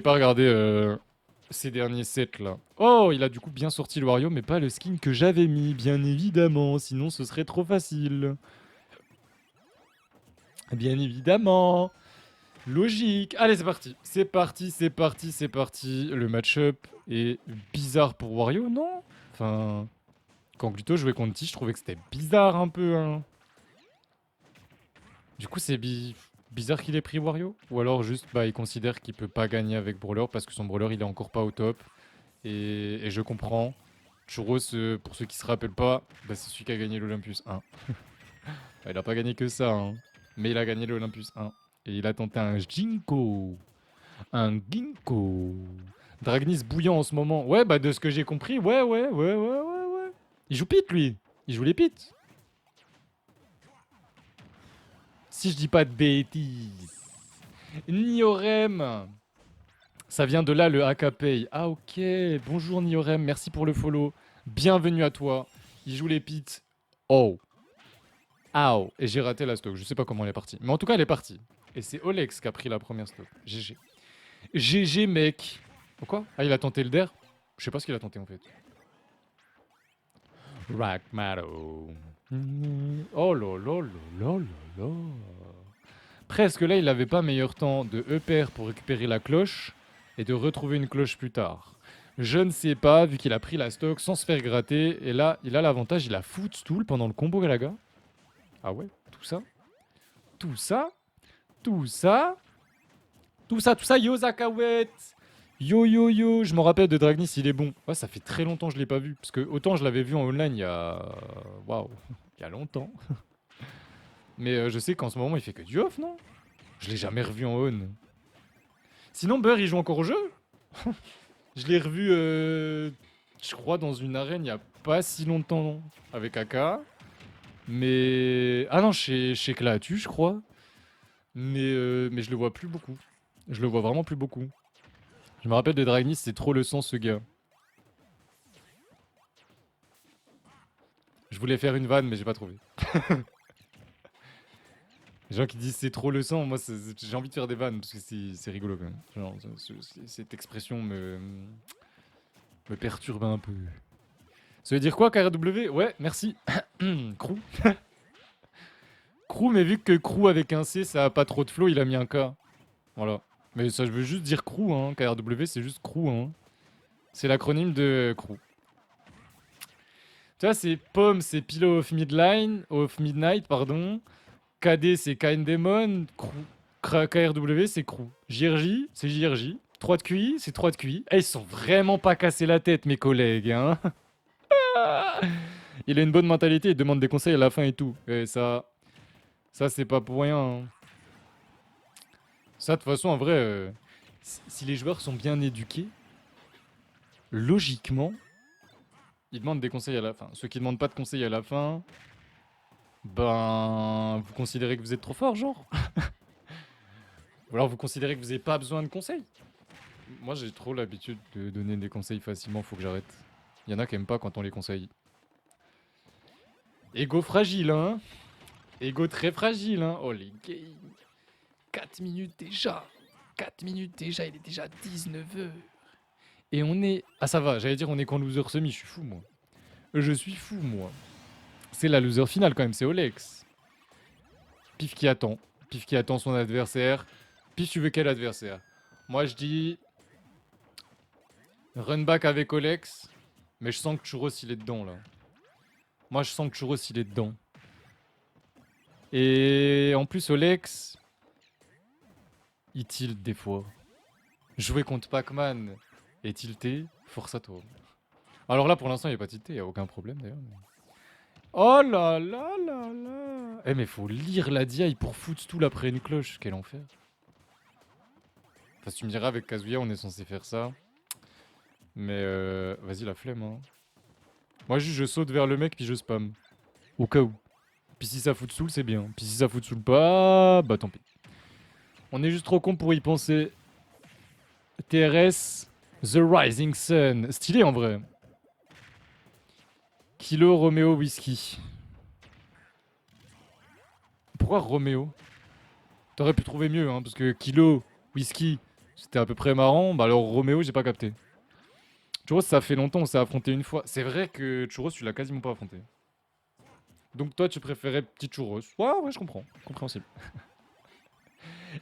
pas regardé ces derniers sets là. Oh, il a du coup bien sorti le Wario, mais pas le skin que j'avais mis, bien évidemment. Sinon, ce serait trop facile. Bien évidemment. Logique. Allez, c'est parti. C'est parti, c'est parti, c'est parti. Le match-up est bizarre pour Wario, non? Enfin, quand Gluto jouait contre Ti, je trouvais que c'était bizarre un peu, hein. Du coup, c'est bizarre qu'il ait pris Wario? Ou alors juste, bah, il considère qu'il peut pas gagner avec Brawler parce que son Brawler, il est encore pas au top. Et je comprends. Churros, pour ceux qui se rappellent pas, bah, c'est celui qui a gagné l'Olympus 1. Bah, il a pas gagné que ça, hein. Mais il a gagné l'Olympus 1. Et il a tenté un Jinko. Un Ginkgo. Dragnis bouillant en ce moment. Ouais, bah de ce que j'ai compris, ouais. Il joue Pit, lui. Il joue les Pit. Si je dis pas de bêtises. Niorem. Ça vient de là, le Akapei. Ah, ok. Bonjour, Niorem. Merci pour le follow. Bienvenue à toi. Il joue les Pits. Oh. Ow. Et j'ai raté la stock. Je sais pas comment elle est partie. Mais en tout cas, elle est partie. Et c'est Olex qui a pris la première stock. GG. GG, mec. Pourquoi? Ah, il a tenté le der. Je sais pas ce qu'il a tenté en fait. Rackmato. Oh là là là là là là. Presque là, il avait pas meilleur temps de EPR pour récupérer la cloche et de retrouver une cloche plus tard. Je ne sais pas, vu qu'il a pris la stock sans se faire gratter. Et là, il a l'avantage, il a footstool pendant le combo Galaga. Ah ouais, tout ça. Tout ça. Tout ça. Tout ça, yo Zakawet. Yo yo yo, je me rappelle de Dragnis, il est bon. Ouais, ça fait très longtemps que je l'ai pas vu. Parce que autant je l'avais vu en online il y a. Waouh, il y a longtemps. Mais je sais qu'en ce moment il fait que du off, non? Je l'ai jamais revu en on. Sinon, Beurre il joue encore au jeu? Je l'ai revu, je crois, dans une arène il y a pas si longtemps avec Aka. Mais. Ah non, chez Klaatu, je crois. Mais je le vois plus beaucoup. Je le vois vraiment plus beaucoup. Je me rappelle de Dragnis, c'est trop le sang ce gars. Je voulais faire une vanne, mais j'ai pas trouvé. Les gens qui disent c'est trop le sang, moi j'ai envie de faire des vannes parce que c'est rigolo quand même. Genre, cette expression me perturbe un peu. Ça veut dire quoi KRW? Ouais, merci. Crew. Crew, mais vu que crew avec un C ça a pas trop de flow, il a mis un K. Voilà. Mais ça je veux juste dire crew, hein. KRW c'est juste crew, hein. C'est l'acronyme de crew. Tu vois, c'est Pomme, c'est Pillow of Midline, of Midnight, pardon. KD, c'est Demon. KRW, c'est Crew. JRJ, c'est JRJ. 3 de QI, c'est 3 de QI. Eh, ils sont vraiment pas cassés la tête, mes collègues, hein. Il a une bonne mentalité, il demande des conseils à la fin et tout. Et ça c'est pas pour rien, hein. Ça, de toute façon, en vrai, si les joueurs sont bien éduqués, logiquement, ils demandent des conseils à la fin. Ceux qui demandent pas de conseils à la fin, ben, vous considérez que vous êtes trop fort, genre. Ou alors vous considérez que vous n'avez pas besoin de conseils. Moi, j'ai trop l'habitude de donner des conseils facilement, faut que j'arrête. Il y en a qui aiment pas quand on les conseille. Ego fragile, hein. Ego très fragile, hein. Oh les gays. 4 minutes déjà. 4 minutes déjà, il est déjà 19h. Et on est... Ah ça va, j'allais dire on est qu'en loser semi, je suis fou moi. Je suis fou moi. C'est la loser finale quand même, c'est Olex. Pif qui attend. Pif qui attend son adversaire. Pif, tu veux quel adversaire? Moi je dis... Run back avec Olex. Mais je sens que Churros il est dedans là. Moi je sens que Churros il est dedans. Et en plus Olex, il tilt des fois. Jouer contre Pac-Man et tilté, force à toi. Alors là pour l'instant il est pas tilté, il a aucun problème d'ailleurs. Oh là là là là. Eh mais faut lire la DI pour footstool après une cloche, quel enfer. Enfin si tu me diras avec Kazuya on est censé faire ça. Mais vas-y la flemme hein. Moi juste je saute vers le mec puis je spam. Au cas où. Puis si ça fout soul, c'est bien. Puis si ça fout soul pas, bah tant pis. On est juste trop con pour y penser. TRS, The Rising Sun. Stylé en vrai. Kilo Romeo Whisky. Pourquoi Romeo? T'aurais pu trouver mieux, hein, parce que Kilo Whisky, C'était à peu près marrant. Bah alors Roméo, j'ai pas capté. Churros, ça fait longtemps, on s'est affronté une fois. C'est vrai que Churros, tu l'as quasiment pas affronté. Donc toi, tu préférais petit Churros. Ouais, ouais, je comprends. Compréhensible.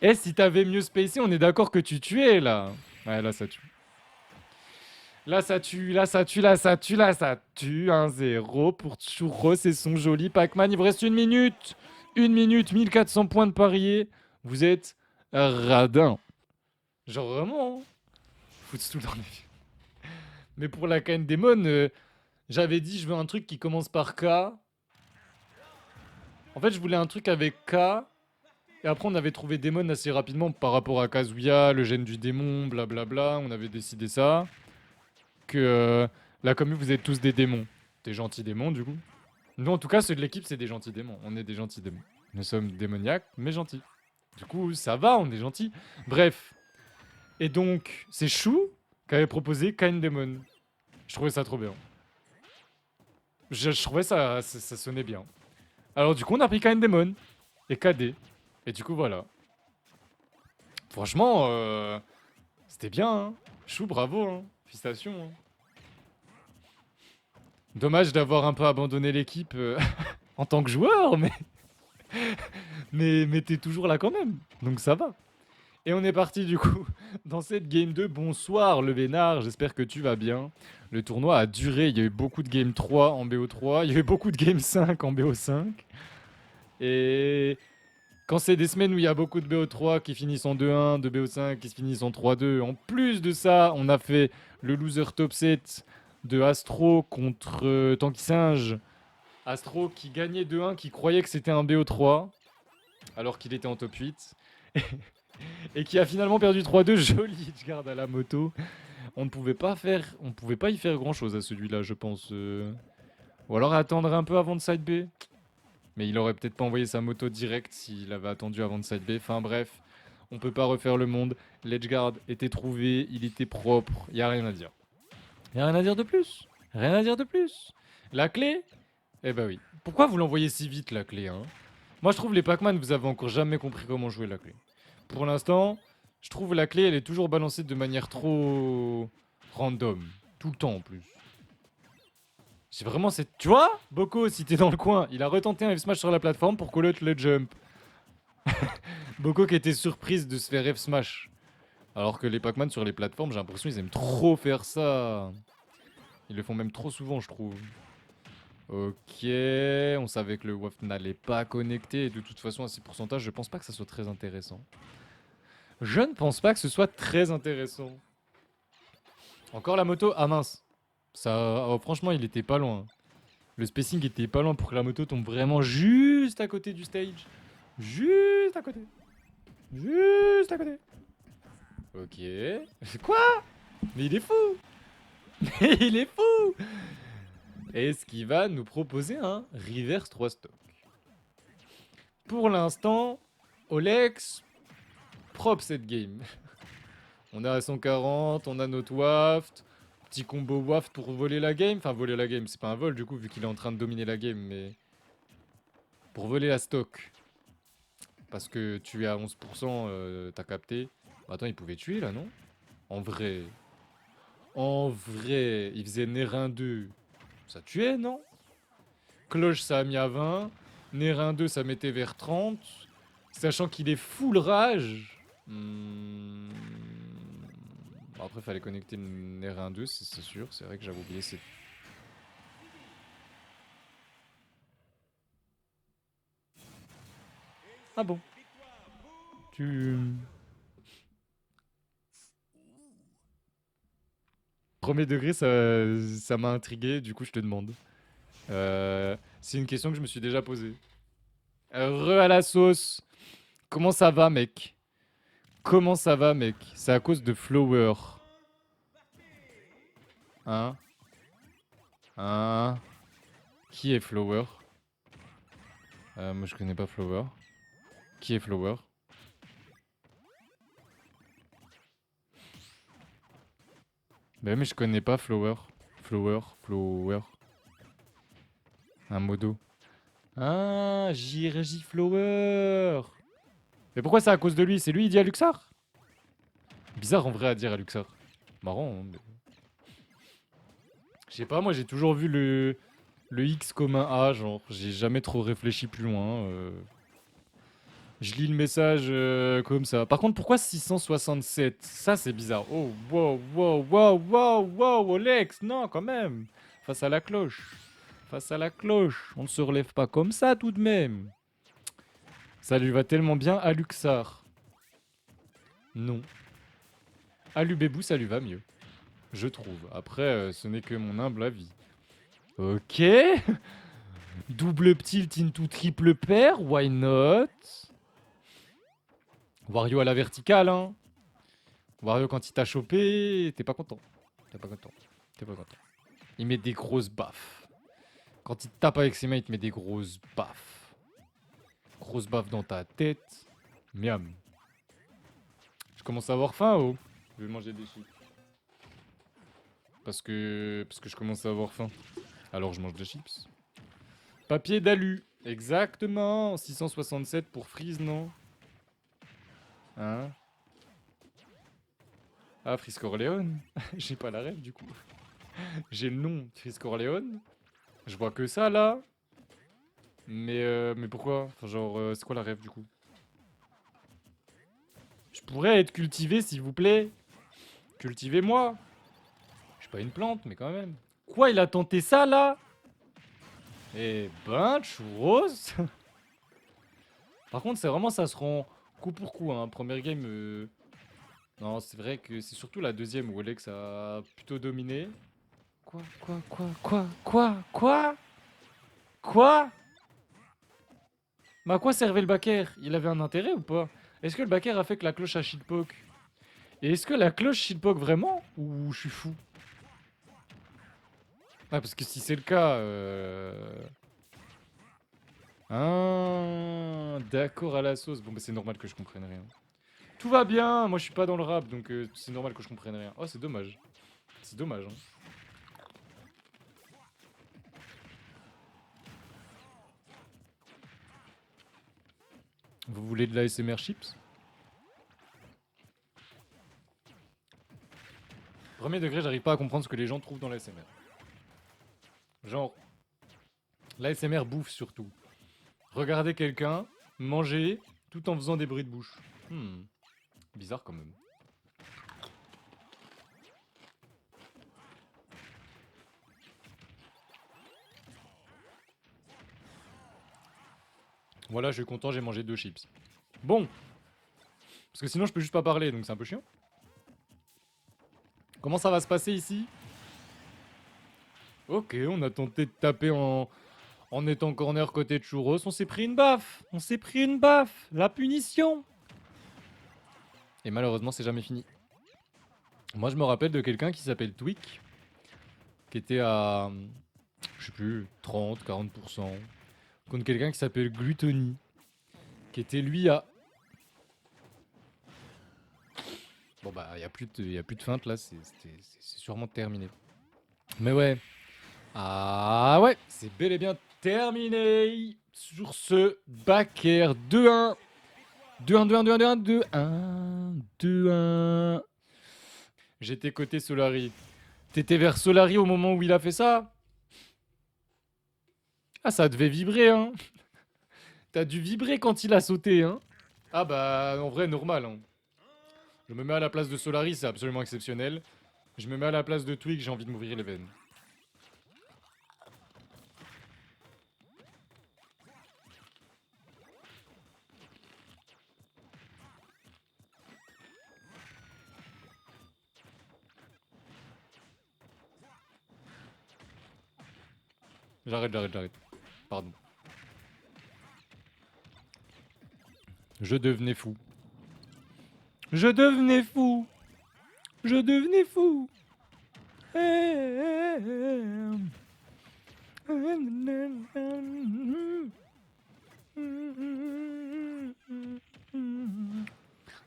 Eh, si t'avais mieux spacé, on est d'accord que tu tuais, là. Ouais, là, ça tue. Là, ça tue, là, ça tue, là, ça tue, là, ça tue. 1-0 pour Churros et son joli Pac-Man. Il vous reste 1 minute. 1 minute, 1400 points de parier. Vous êtes radin. Genre vraiment, hein. Foutre tout dans les vies. Mais pour la Kind Demon, j'avais dit je veux un truc qui commence par K. En fait, je voulais un truc avec K. Et après, on avait trouvé Demon assez rapidement par rapport à Kazuya, le gène du démon, blablabla. On avait décidé ça. Que la commu, vous êtes tous des démons. Des gentils démons, du coup. Nous, en tout cas, ceux de l'équipe, c'est des gentils démons. On est des gentils démons. Nous sommes démoniaques, mais gentils. Du coup, ça va, on est gentils. Bref. Et donc, c'est Chou qui avait proposé Kind Demon. Je trouvais ça trop bien. Je trouvais ça sonnait bien. Alors du coup, on a pris Kind Demon et KD. Et du coup, voilà. Franchement, c'était bien, hein. Chou, bravo, hein. Félicitations, hein. Dommage d'avoir un peu abandonné l'équipe en tant que joueur, mais... mais t'es toujours là quand même. Donc ça va. Et on est parti du coup dans cette game 2. Bonsoir le Vénard, j'espère que tu vas bien. Le tournoi a duré, il y a eu beaucoup de game 3 en BO3, il y a eu beaucoup de game 5 en BO5. Et quand c'est des semaines où il y a beaucoup de BO3 qui finissent en 2-1, de BO5 qui se finissent en 3-2, en plus de ça, on a fait le loser top set de Astro contre Tanky Singe. Astro qui gagnait 2-1, qui croyait que c'était un BO3, alors qu'il était en top 8. Et qui a finalement perdu 3-2. Joli Edgeguard à la moto. On ne pouvait pas y faire grand chose à celui-là, je pense. Ou alors attendre un peu avant de side B. Mais il aurait peut-être pas envoyé sa moto direct s'il avait attendu avant de side B. Enfin bref, on peut pas refaire le monde. L'Edgeguard était trouvé, il était propre. Y a rien à dire. Y a rien à dire de plus. Rien à dire de plus. La clé? Eh ben oui. Pourquoi vous l'envoyez si vite la clé, hein? Moi je trouve les Pac-Man, vous avez encore jamais compris comment jouer la clé. Pour l'instant, je trouve la clé, elle est toujours balancée de manière trop random. Tout le temps en plus. C'est vraiment cette... Tu vois, Boko, si t'es dans le coin, il a retenté un F-Smash sur la plateforme pour call out le jump. Boko qui était surprise de se faire F-Smash. Alors que les Pac-Man sur les plateformes, j'ai l'impression qu'ils aiment trop faire ça. Ils le font même trop souvent, je trouve. Ok, on savait que le WAF n'allait pas connecter. Et de toute façon, à ces pourcentages, je pense pas que ça soit très intéressant. Je ne pense pas que ce soit très intéressant. Encore la moto. Ah mince. Ça, oh, franchement, il était pas loin. Le spacing était pas loin pour que la moto tombe vraiment juste à côté du stage. Juste à côté. Juste à côté. Ok. Quoi? Mais il est fou. Mais il est fou. Est-ce qu'il va nous proposer un reverse 3 stock? Pour l'instant, Olex, propre cette game. On a 140, on a notre waft. Petit combo waft pour voler la game. Enfin, voler la game, c'est pas un vol du coup, vu qu'il est en train de dominer la game, mais. Pour voler la stock. Parce que tu es à 11%, t'as capté. Bah, attends, il pouvait tuer là, non? En vrai. En vrai, il faisait Nérin 2. Ça tuait, non? Cloche, ça a mis à 20. Nérin 2, ça mettait vers 30. Sachant qu'il est full rage. Bon, après, fallait connecter le Nérin 2, c'est sûr. C'est vrai que j'avais oublié. Ah bon? Tu... Premier degré, ça m'a intrigué, du coup je te demande. C'est une question que je me suis déjà posée. Re à la sauce. Comment ça va, mec? Comment ça va, mec? C'est à cause de Flower. Hein? Hein? Qui est Flower? Moi je connais pas Flower. Qui est Flower? Bah mais je connais pas Flower. Flower. Un modo. Ah, JRJ Flower. Mais pourquoi c'est à cause de lui? C'est lui, il dit à Luxar? Bizarre en vrai à dire à Luxor. Marrant, hein, mais... Je sais pas, moi j'ai toujours vu le X comme un A, genre. J'ai jamais trop réfléchi plus loin. Je lis le message comme ça. Par contre, pourquoi 667? Ça, c'est bizarre. Oh, wow, wow, wow, wow, wow, Alex, non, quand même. Face à la cloche. Face à la cloche. On ne se relève pas comme ça, tout de même. Ça lui va tellement bien à Luxar. Non. À Lubébou, ça lui va mieux. Je trouve. Après, ce n'est que mon humble avis. Ok. Double tilt into triple pair, why not? Wario à la verticale, hein. Wario, quand il t'a chopé, t'es pas content. T'es pas content. T'es pas content. Il met des grosses baffes. Quand il tape avec ses mains, il te met des grosses baffes. Grosses baffes dans ta tête. Miam. Je commence à avoir faim, oh. Je vais manger des chips. Parce que je commence à avoir faim. Alors je mange des chips. Papier d'alu. Exactement. 667 pour Freeze, non? Hein? Ah, Freeze Corleone. J'ai pas la rêve, du coup. J'ai le nom, Freeze Corleone. Je vois que ça, là. Mais pourquoi? Enfin, genre, c'est quoi la rêve, du coup? Je pourrais être cultivé, s'il vous plaît. Cultivez-moi. Je suis pas une plante, mais quand même. Quoi, il a tenté ça, là? Eh ben, churros. Par contre, c'est vraiment, ça se rend coup pour coup, hein. Première game... Non, c'est vrai que c'est surtout la deuxième où Alex a plutôt dominé. Quoi? Quoi? Mais à quoi servait le backer? Il avait un intérêt ou pas? Est-ce que le backer a fait que la cloche a shitpoke? Et est-ce que la cloche shitpoke vraiment? Ou je suis fou? Ah, parce que si c'est le cas... Ah, d'accord à la sauce. Bon, bah c'est normal que je comprenne rien. Tout va bien, moi je suis pas dans le rap, donc c'est normal que je comprenne rien. Oh, c'est dommage. C'est dommage, hein. Vous voulez de la SMR chips? Premier degré, j'arrive pas à comprendre ce que les gens trouvent dans la SMR. Genre, la SMR bouffe surtout. Regardez quelqu'un manger tout en faisant des bruits de bouche. Bizarre quand même. Voilà, je suis content, j'ai mangé 2 chips. Bon. Parce que sinon, je peux juste pas parler, donc c'est un peu chiant. Comment ça va se passer ici? Ok, on a tenté de taper en étant corner côté de Churros. On s'est pris une baffe. On s'est pris une baffe. La punition. Et malheureusement, c'est jamais fini. Moi, je me rappelle de quelqu'un qui s'appelle Tweak, qui était à, je sais plus, 30, 40%, contre quelqu'un qui s'appelle Gluttony, qui était lui à... Bon bah, y a plus de feinte là, c'est sûrement terminé. Mais ouais. Ah ouais, c'est bel et bien terminé sur ce backer 2-1. 2-1, 2-1, 2-1, 2-1, 2-1. J'étais côté Solari. T'étais vers Solari au moment où il a fait ça? Ah, ça devait vibrer, hein. T'as dû vibrer quand il a sauté, hein. Ah bah, en vrai, normal, hein. Je me mets à la place de Solari, c'est absolument exceptionnel. Je me mets à la place de Twig, j'ai envie de m'ouvrir les veines. J'arrête. Pardon. Je devenais fou. Je devenais fou. Je devenais fou.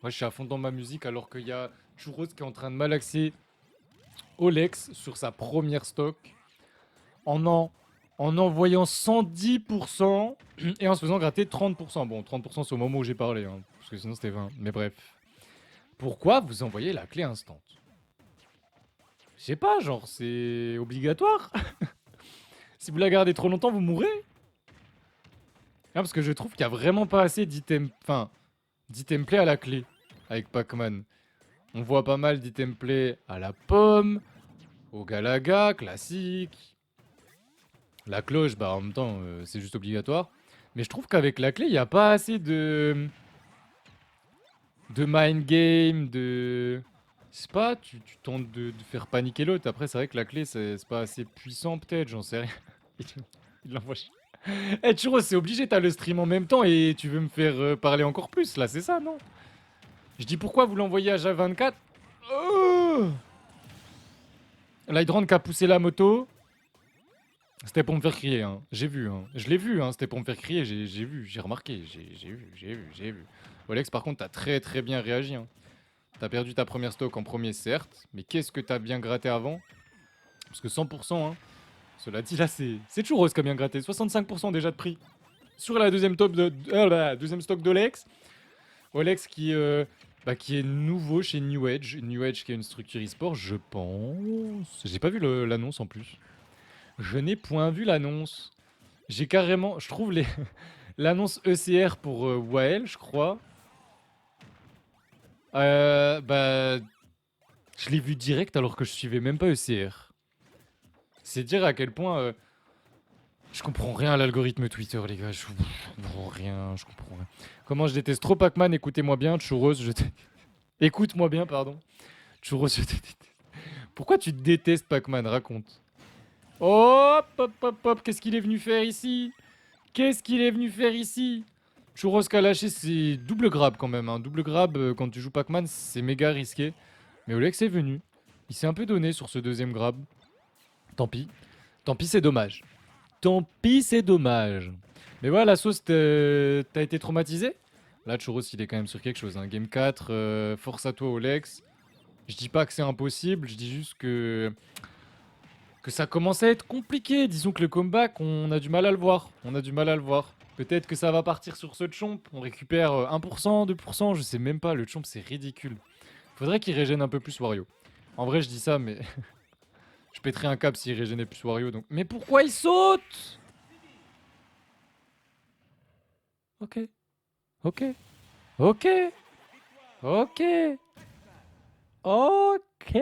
Moi, je suis à fond dans ma musique alors qu'il y a Churros qui est en train de malaxer Olex sur sa première stock en envoyant 110% et en se faisant gratter 30%. Bon, 30% c'est au moment où j'ai parlé, hein, parce que sinon c'était 20. Mais bref. Pourquoi vous envoyez la clé instant? Je sais pas, genre, c'est obligatoire. Si vous la gardez trop longtemps, vous mourrez. Ah, parce que je trouve qu'il y a vraiment pas assez d'items... Enfin, d'items play à la clé avec Pac-Man. On voit pas mal d'items play à la pomme, au Galaga, classique. La cloche, bah en même temps, c'est juste obligatoire. Mais je trouve qu'avec la clé, il n'y a pas assez de mind game, de... Je sais pas, tu tentes de faire paniquer l'autre. Après, c'est vrai que la clé, c'est pas assez puissant, peut-être, j'en sais rien. Il l'envoie chier. Eh, Churros, c'est obligé, t'as le stream en même temps et tu veux me faire parler encore plus, là, c'est ça, non? Je dis pourquoi vous l'envoyez à Ja24? Oh, L'Hydron qui a poussé la moto. C'était pour me faire crier, hein. J'ai vu, hein. Je l'ai vu, hein. C'était pour me faire crier. J'ai vu, j'ai remarqué. J'ai vu. Olex, par contre, t'as très très bien réagi, hein. T'as perdu ta première stock en premier, certes. Mais qu'est-ce que t'as bien gratté avant? Parce que 100%, hein. Cela dit, là, c'est Churros qui a bien gratté. 65% déjà de prix. Sur la deuxième, la deuxième stock d'Olex. Olex qui est nouveau chez New Edge. New Edge qui est une structure e-sport, je pense. J'ai pas vu l'annonce en plus. Je n'ai point vu l'annonce. J'ai carrément, je trouve l'annonce ECR pour Wael, je crois. Bah, je l'ai vu direct alors que je suivais même pas ECR. C'est dire à quel point je comprends rien à l'algorithme Twitter, les gars. Je comprends rien, je comprends rien. Comment je déteste trop Pac-Man, écoutez-moi bien. Churros, écoute-moi bien, pardon. Churros, je te déteste. Pourquoi tu détestes Pac-Man? Raconte. Hop, hop, hop, hop, qu'est-ce qu'il est venu faire ici? Qu'est-ce qu'il est venu faire ici? Churros qu'a lâché, c'est double grab quand même. Hein. Double grab quand tu joues Pac-Man, c'est méga risqué. Mais Olex est venu. Il s'est un peu donné sur ce deuxième grab. Tant pis. Tant pis, c'est dommage. Tant pis, c'est dommage. Mais voilà, la sauce, t'as été traumatisé? Là, Churros, il est quand même sur quelque chose. Hein. Game 4, force à toi, Olex. Je dis pas que c'est impossible, je dis juste que ça commence à être compliqué. Disons que le comeback, on a du mal à le voir. On a du mal à le voir. Peut-être que ça va partir sur ce chomp. On récupère 1%, 2%, je sais même pas. Le chomp, c'est ridicule. Faudrait qu'il régène un peu plus Wario. En vrai, je dis ça, mais je pèterais un câble s'il régénait plus Wario. Donc... Mais pourquoi il saute? Ok. Ok. Ok. Ok. Ok.